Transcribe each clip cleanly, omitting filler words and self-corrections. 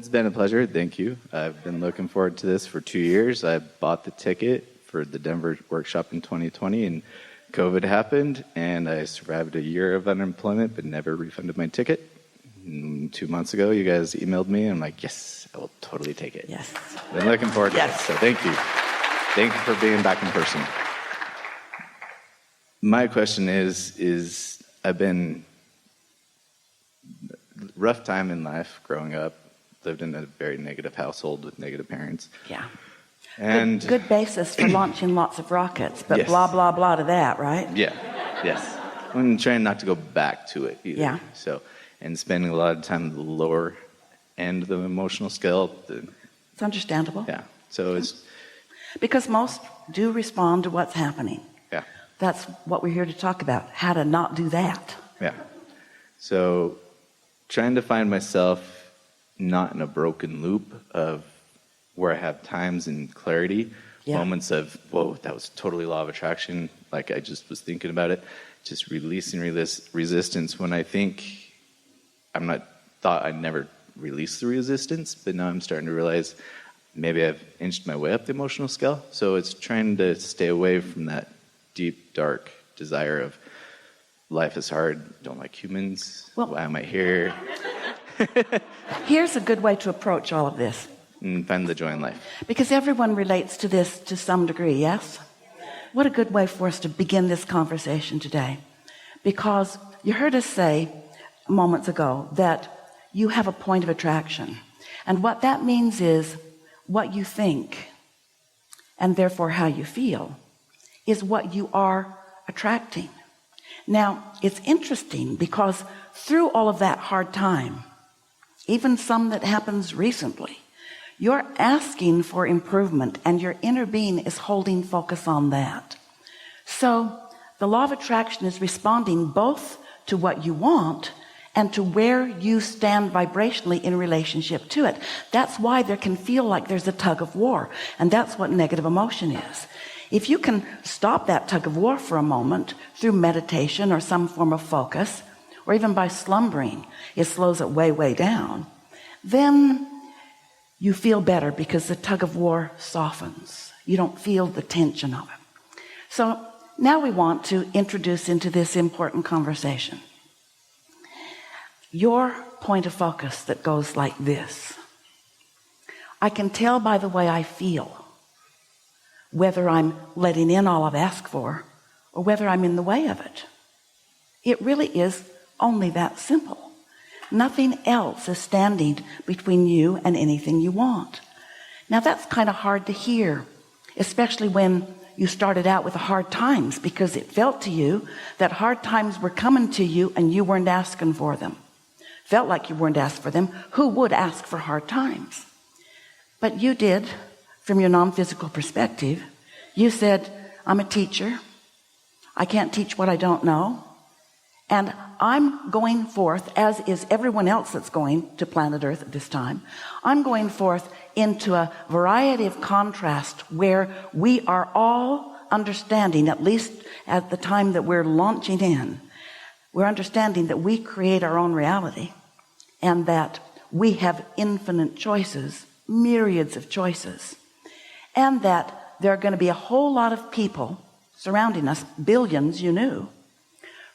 It's been a pleasure. Thank you. I've been looking forward to this for 2 years. I bought the ticket for the Denver workshop in 2020, and COVID happened, and I survived a year of unemployment but never refunded my ticket. 2 months ago, you guys emailed me, and I'm like, yes, I will totally take it. Yes. Been looking forward to this, so thank you. Thank you for being back in person. My question is I've been rough time in life growing up, lived in a very negative household with negative parents. Yeah. And good basis for launching lots of rockets, but yes. blah, blah, blah to that, right? Yeah, yes. I'm trying not to go back to it either. Yeah. So, and spending a lot of time at the lower end of the emotional scale. It's understandable. Yeah. So it's... Because most do respond to what's happening. Yeah. That's what we're here to talk about, how to not do that. Yeah. So trying to find myself not in a broken loop of where I have times and clarity, moments of, whoa, that was totally law of attraction, like I just was thinking about it, just releasing resistance when I think thought I'd never release the resistance, but now I'm starting to realize maybe I've inched my way up the emotional scale. So it's trying to stay away from that deep, dark desire of life is hard, don't like humans, why am I here? Here's a good way to approach all of this. And find the joy in life. Because everyone relates to this to some degree, yes? What a good way for us to begin this conversation today. Because you heard us say moments ago that you have a point of attraction. And what that means is what you think, and therefore how you feel, is what you are attracting. Now, it's interesting because through all of that hard time, even some that happens recently, you're asking for improvement, and your inner being is holding focus on that. So the law of attraction is responding both to what you want and to where you stand vibrationally in relationship to it. That's why there can feel like there's a tug of war, and that's what negative emotion is. If you can stop that tug of war for a moment through meditation or some form of focus, or even by slumbering, it slows it way, way down, then you feel better because the tug of war softens. You don't feel the tension of it. So now we want to introduce into this important conversation your point of focus that goes like this. I can tell by the way I feel whether I'm letting in all I've asked for or whether I'm in the way of it. It really is only that simple. Nothing else is standing between you and anything you want. Now that's kind of hard to hear, especially when you started out with hard times, because it felt to you that hard times were coming to you and you weren't asking for them. Felt like you weren't asked for them. Who would ask for hard times? But you did, from your non-physical perspective. You said, I'm a teacher. I can't teach what I don't know. And I'm going forth, as is everyone else that's going to planet Earth at this time. I'm going forth into a variety of contrast where we are all understanding, at least at the time that we're launching in, we're understanding that we create our own reality and that we have infinite choices, myriads of choices, and that there are going to be a whole lot of people surrounding us, billions you knew,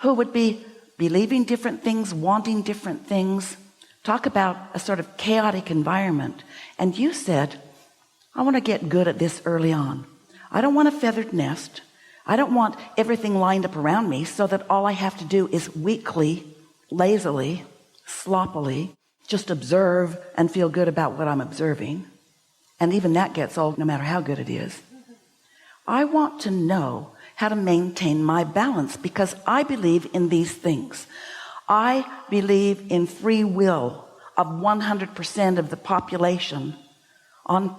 who would be believing different things, wanting different things. Talk about a sort of chaotic environment. And you said, I want to get good at this early on. I don't want a feathered nest. I don't want everything lined up around me so that all I have to do is weakly, lazily, sloppily, just observe and feel good about what I'm observing. And even that gets old no matter how good it is. I want to know how to maintain my balance because I believe in these things. I believe in free will of 100% of the population on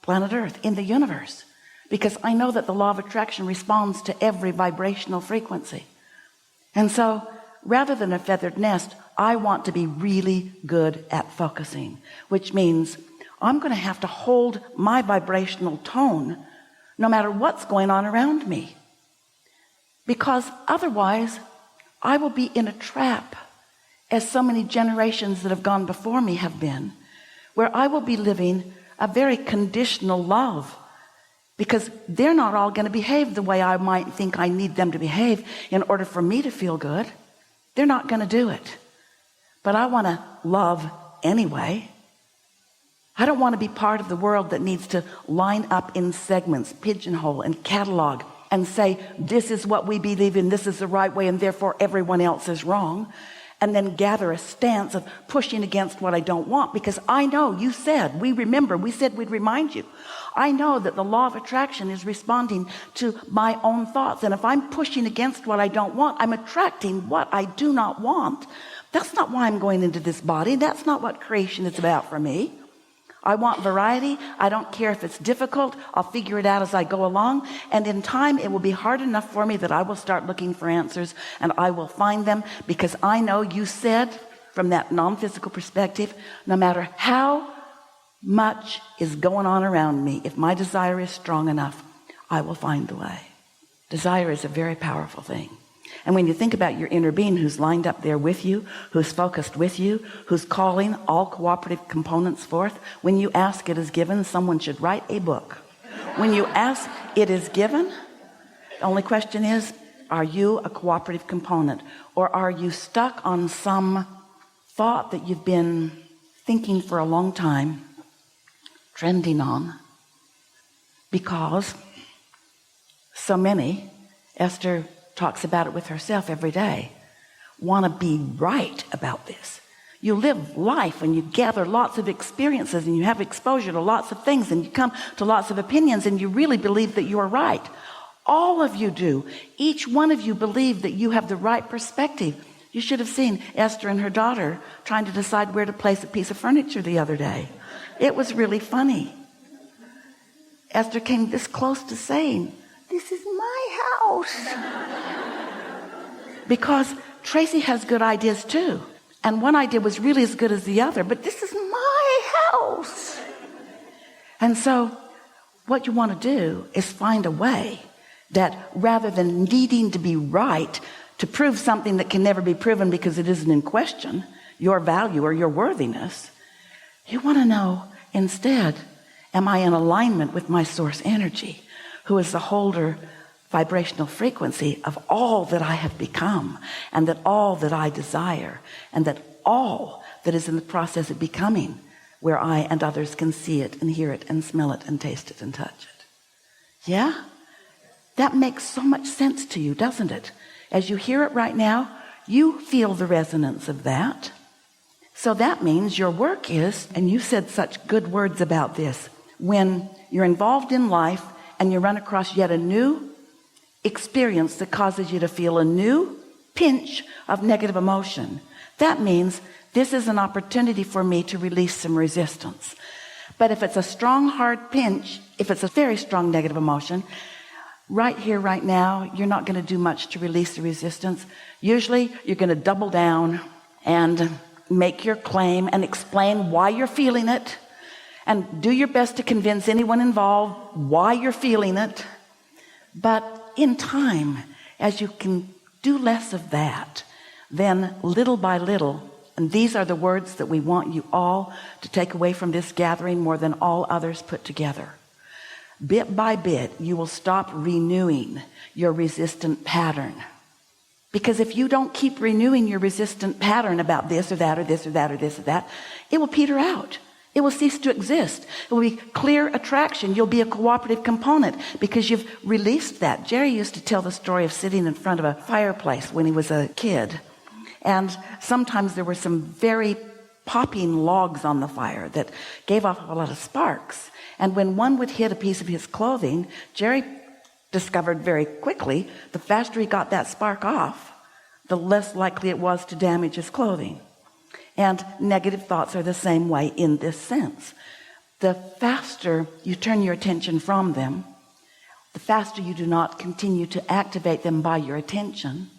planet Earth, in the universe, because I know that the law of attraction responds to every vibrational frequency. And so rather than a feathered nest, I want to be really good at focusing, which means I'm going to have to hold my vibrational tone no matter what's going on around me. Because otherwise, I will be in a trap, as so many generations that have gone before me have been, where I will be living a very conditional love, because they're not all going to behave the way I might think I need them to behave in order for me to feel good. They're not going to do it. But I want to love anyway. I don't want to be part of the world that needs to line up in segments, pigeonhole and catalog, and say, this is what we believe in, this is the right way, and therefore everyone else is wrong. And then gather a stance of pushing against what I don't want, because I know you said, we said we'd remind you. I know that the law of attraction is responding to my own thoughts. And if I'm pushing against what I don't want, I'm attracting what I do not want. That's not why I'm going into this body. That's not what creation is about for me. I want variety. I don't care if it's difficult. I'll figure it out as I go along. And in time, it will be hard enough for me that I will start looking for answers, and I will find them, because I know you said, from that non-physical perspective, no matter how much is going on around me, if my desire is strong enough, I will find the way. Desire is a very powerful thing. And when you think about your inner being who's lined up there with you, who's focused with you, who's calling all cooperative components forth, when you ask, it is given. Someone should write a book. When you ask, it is given. The only question is, are you a cooperative component, or are you stuck on some thought that you've been thinking for a long time, trending on? Because so many, Esther talks about it with herself every day, want to be right about this. You live life and you gather lots of experiences and you have exposure to lots of things and you come to lots of opinions and you really believe that you're right. All of you do. Each one of you believe that you have the right perspective. You should have seen Esther and her daughter trying to decide where to place a piece of furniture the other day. It was really funny. Esther came this close to saying, "This is my house." Because Tracy has good ideas too. And one idea was really as good as the other, but this is my house. And so what you want to do is find a way that, rather than needing to be right to prove something that can never be proven because it isn't in question, your value or your worthiness, you want to know instead, am I in alignment with my source energy, who is the holder vibrational frequency of all that I have become, and that all that I desire, and that all that is in the process of becoming, where I and others can see it and hear it and smell it and taste it and touch it. Yeah? That makes so much sense to you, doesn't it? As you hear it right now, you feel the resonance of that. So that means your work is, and you said such good words about this, when you're involved in life and you run across yet a new experience that causes you to feel a new pinch of negative emotion, that means this is an opportunity for me to release some resistance. But if it's a strong, hard pinch, if it's a very strong negative emotion, right here, right now, you're not going to do much to release the resistance. Usually you're going to double down and make your claim and explain why you're feeling it, and do your best to convince anyone involved why you're feeling it. But in time, as you can do less of that, then little by little, and these are the words that we want you all to take away from this gathering more than all others put together. Bit by bit, you will stop renewing your resistant pattern. Because if you don't keep renewing your resistant pattern about this or that or this or that or this or that, it will peter out. It will cease to exist. It will be clear attraction. You'll be a cooperative component because you've released that. Jerry used to tell the story of sitting in front of a fireplace when he was a kid. And sometimes there were some very popping logs on the fire that gave off a lot of sparks. And when one would hit a piece of his clothing, Jerry discovered very quickly, the faster he got that spark off, the less likely it was to damage his clothing. And negative thoughts are the same way in this sense. The faster you turn your attention from them, the faster you do not continue to activate them by your attention,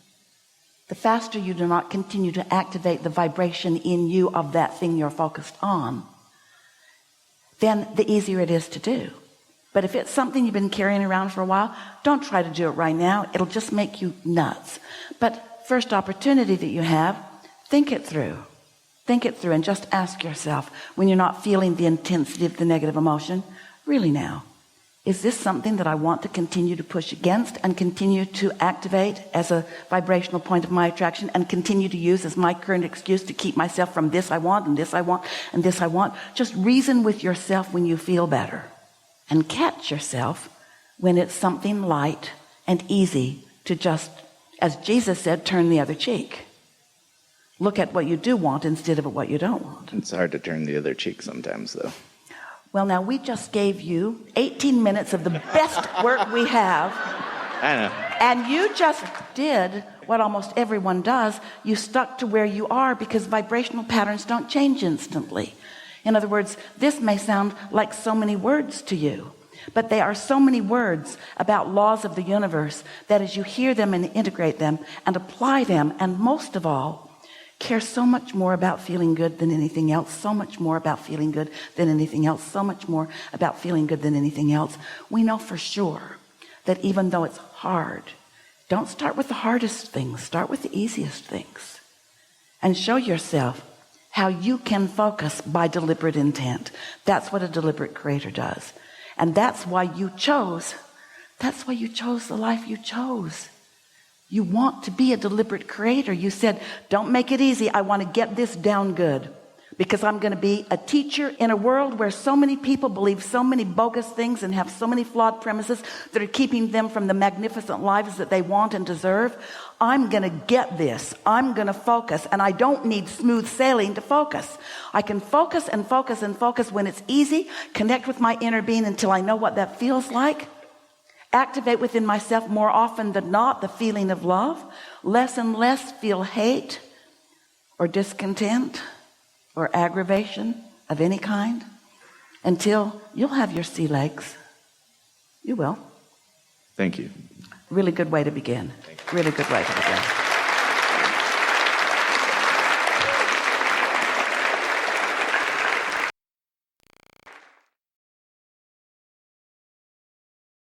the faster you do not continue to activate the vibration in you of that thing you're focused on, then the easier it is to do. But if it's something you've been carrying around for a while, don't try to do it right now. It'll just make you nuts. But first opportunity that you have, think it through. Think it through and just ask yourself, when you're not feeling the intensity of the negative emotion, really now, is this something that I want to continue to push against and continue to activate as a vibrational point of my attraction and continue to use as my current excuse to keep myself from this I want and this I want and this I want? Just reason with yourself when you feel better, and catch yourself when it's something light and easy to just, as Jesus said, turn the other cheek. Look at what you do want instead of at what you don't want. It's hard to turn the other cheek sometimes, though. Well, now we just gave you 18 minutes of the best work we have. I know. And you just did what almost everyone does. You stuck to where you are because vibrational patterns don't change instantly. In other words, this may sound like so many words to you, but they are so many words about laws of the universe that as you hear them and integrate them and apply them, and most of all, care so much more about feeling good than anything else, so much more about feeling good than anything else, so much more about feeling good than anything else, we know for sure that even though it's hard, don't start with the hardest things, start with the easiest things, and show yourself how you can focus by deliberate intent. That's what a deliberate creator does. And that's why you chose the life you chose. You want to be a deliberate creator. You said, don't make it easy. I want to get this down good because I'm going to be a teacher in a world where so many people believe so many bogus things and have so many flawed premises that are keeping them from the magnificent lives that they want and deserve. I'm going to get this. I'm going to focus, and I don't need smooth sailing to focus. I can focus and focus and focus when it's easy, connect with my inner being until I know what that feels like. Activate within myself more often than not the feeling of love, less and less feel hate or discontent or aggravation of any kind until you'll have your sea legs. You will. Thank you. Really good way to begin. Really good way to begin.